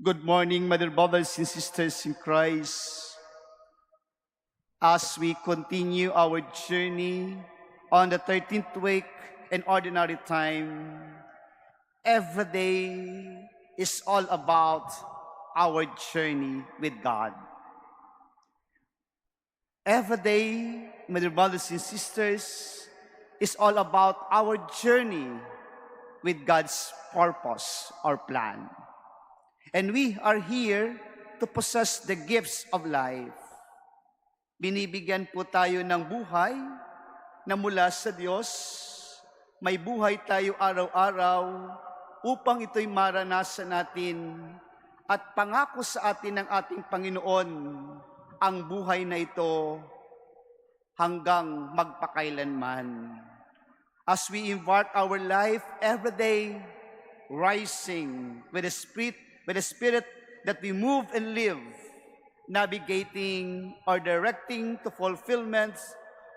Good morning, my dear brothers and sisters in Christ. As we continue our journey on the 13th week in ordinary time, every day is all about our journey with God. Every day, my dear brothers and sisters, is all about our journey with God's purpose or plan. And we are here to possess the gifts of life. Binibigyan po tayo ng buhay na mula sa Diyos. May buhay tayo araw-araw upang ito'y maranasan natin at pangako sa atin ng ating Panginoon ang buhay na ito hanggang magpakailanman. As we embark our life every day, rising with the Spirit that we move and live, navigating or directing to fulfillment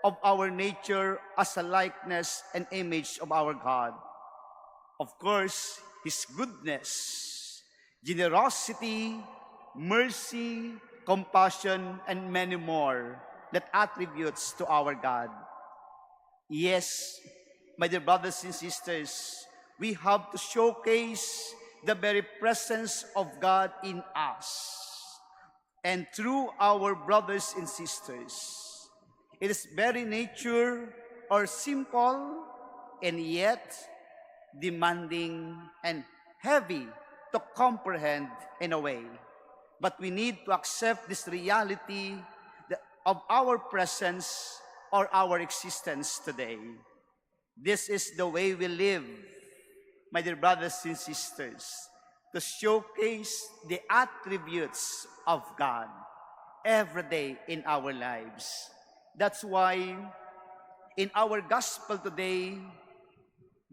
of our nature as a likeness and image of our God. Of course, His goodness, generosity, mercy, compassion, and many more that attributes to our God. Yes, my dear brothers and sisters, we have to showcase the very presence of God in us and through our brothers and sisters. It is very nature or simple and yet demanding and heavy to comprehend in a way. But we need to accept this reality of our presence or our existence today. This is the way we live, my dear brothers and sisters, to showcase the attributes of God every day in our lives. That's why in our gospel today,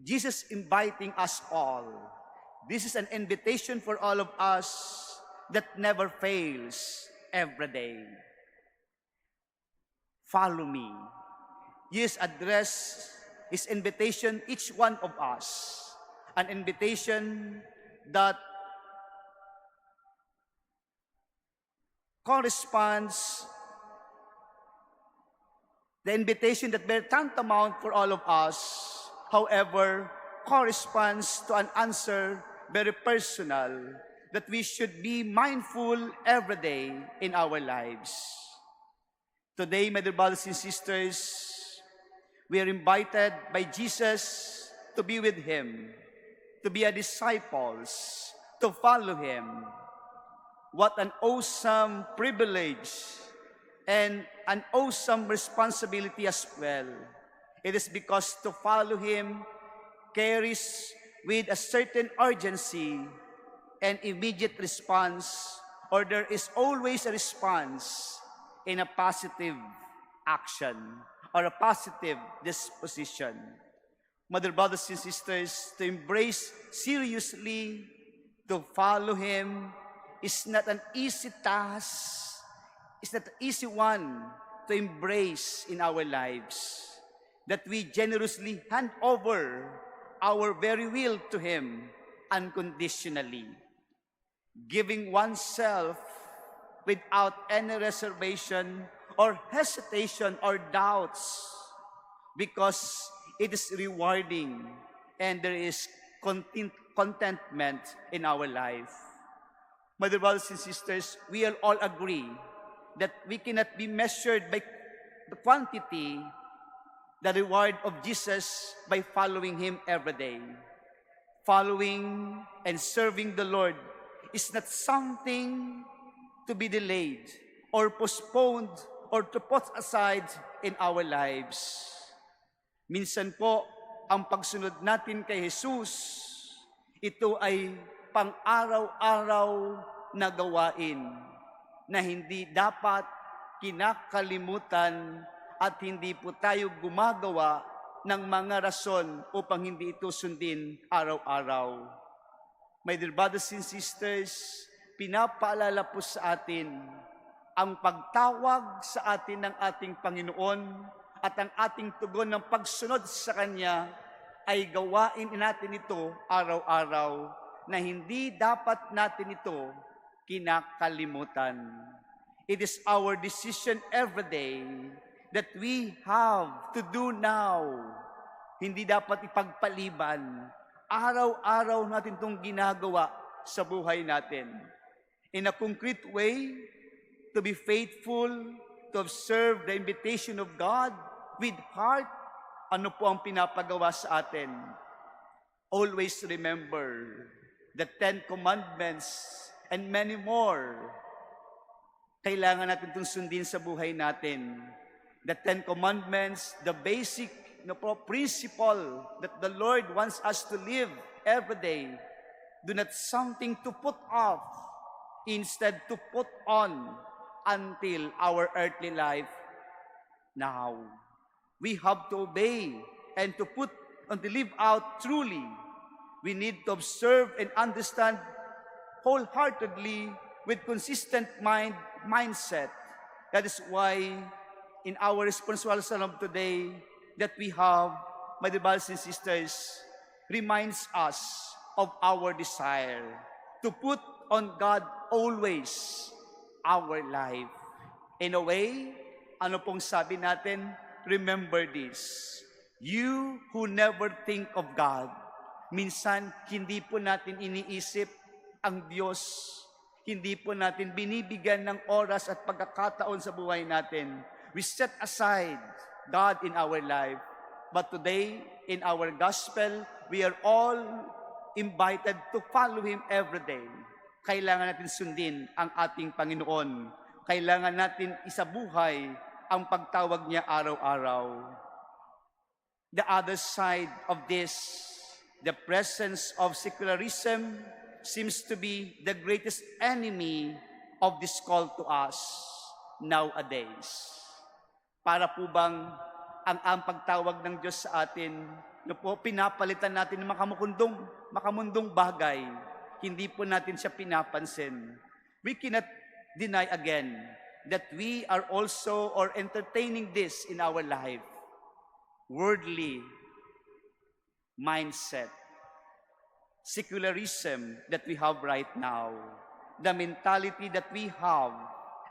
Jesus inviting us all. This is an invitation for all of us that never fails every day. Follow me. Jesus addressed His invitation each one of us. An invitation that corresponds, the invitation that very tantamount for all of us, however, corresponds to an answer very personal that we should be mindful every day in our lives. Today, my dear brothers and sisters, we are invited by Jesus to be with Him, to be a disciples, to follow Him. What an awesome privilege and an awesome responsibility as well. It is because to follow Him carries with a certain urgency and immediate response, or there is always a response in a positive action or a positive disposition. Mother, brothers and sisters, to embrace seriously, to follow Him, is not an easy task. It's not an easy one to embrace in our lives. That we generously hand over our very will to Him unconditionally. Giving oneself without any reservation or hesitation or doubts, because it is rewarding and there is contentment in our life. My dear brothers and sisters, we all agree that we cannot be measured by the quantity, the reward of Jesus by following Him every day. Following and serving the Lord is not something to be delayed or postponed or to put aside in our lives. Minsan po, ang pagsunod natin kay Jesus, ito ay pang-araw-araw na gawain na hindi dapat kinakalimutan at hindi po tayo gumagawa ng mga rason upang hindi ito sundin araw-araw. My dear brothers and sisters, pinapaalala po sa atin ang pagtawag sa atin ng ating Panginoon at ang ating tugon ng pagsunod sa Kanya ay gawain natin ito araw-araw na hindi dapat natin ito kinakalimutan. It is our decision every day that we have to do now. Hindi dapat ipagpaliban. Araw-araw natin itong ginagawa sa buhay natin. In a concrete way, to be faithful, to observe the invitation of God with heart. Ano po ang pinapagawa sa atin? Always remember the 10 Commandments and many more. Kailangan natin itong sundin sa buhay natin. The 10 Commandments, the basic principle that the Lord wants us to live every day. Do not something to put off, instead to put on until our earthly life now. We have to obey and to put and to live out truly. We need to observe and understand wholeheartedly with consistent mindset. That is why in our responsible psalm today that we have, my dear brothers and sisters, reminds us of our desire to put on God always our life. In a way, ano pong sabi natin? Remember this. You who never think of God, minsan hindi po natin iniisip ang Diyos. Hindi po natin binibigyan ng oras at pagkakataon sa buhay natin. We set aside God in our life. But today, in our gospel, we are all invited to follow Him every day. Kailangan natin sundin ang ating Panginoon. Kailangan natin isabuhay ang pagtawag niya araw-araw. The other side of this, the presence of secularism seems to be the greatest enemy of this call to us nowadays. Para po bang ang pagtawag ng Diyos sa atin, pinapalitan natin ng makamundong bagay, hindi po natin siya pinapansin. We cannot deny again that we are also entertaining this in our life. Worldly mindset, secularism that we have right now, the mentality that we have,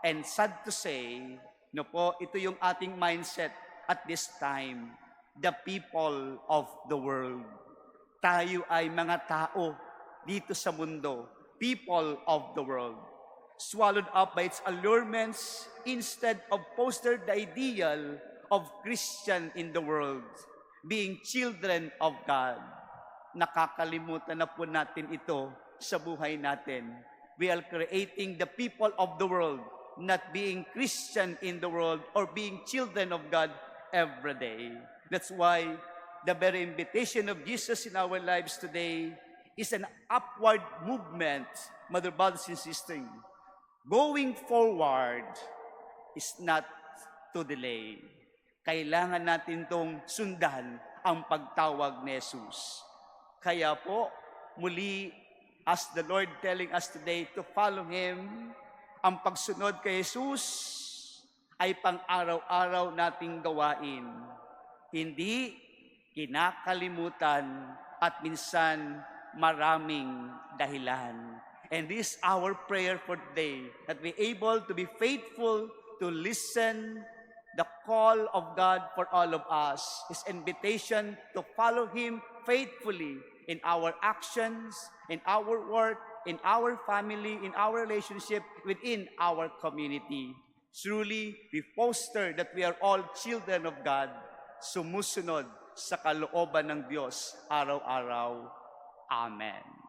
and sad to say, ito yung ating mindset at this time, the people of the world. Tayo ay mga tao dito sa mundo, people of the world, swallowed up by its allurements instead of foster the ideal of Christian in the world, being children of God. Nakakalimutan na po natin ito sa buhay natin. We are creating the people of the world, not being Christian in the world or being children of God every day. That's why the very invitation of Jesus in our lives today is an upward movement, mother, brothers, and sisters. Going forward is not to delay. Kailangan natin itong sundan ang pagtawag ni Jesus. Kaya po, muli, as the Lord telling us today to follow Him, ang pagsunod kay Jesus ay pang-araw-araw nating gawain. Hindi kinakalimutan at minsan maraming dahilan. And this is our prayer for today, that we're able to be faithful to listen the call of God for all of us, His invitation to follow Him faithfully in our actions, in our work, in our family, in our relationship, within our community. Truly, we foster that we are all children of God, sumusunod sa kalooban ng Diyos araw-araw. Amen.